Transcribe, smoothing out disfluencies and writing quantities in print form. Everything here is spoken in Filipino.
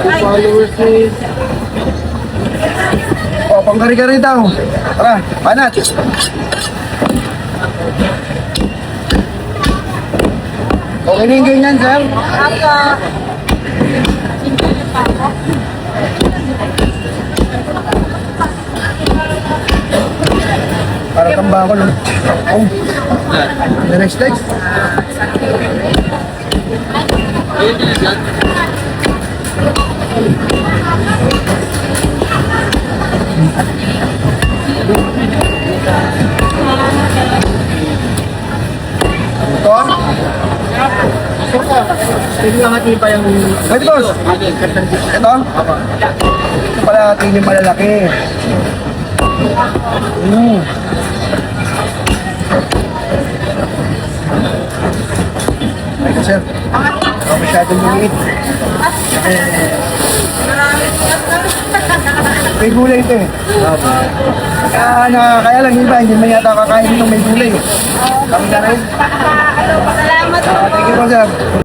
Followers ni... O, pangkari-kari daw. Tara, panat. Okay na yung ganyan, sir? Para tamba ako, no? Oh. The next next. Ito? Pwede nga matipa yung... Ito, boss. Ito? Ito pala ating yung malalaki. Ito, sir. Ito masyadong maliit. May gulay ito eh. Kaya lang iba, hindi man yata kakain itong may gulay. Kami na rin. Salamat po. Thank you po, sir.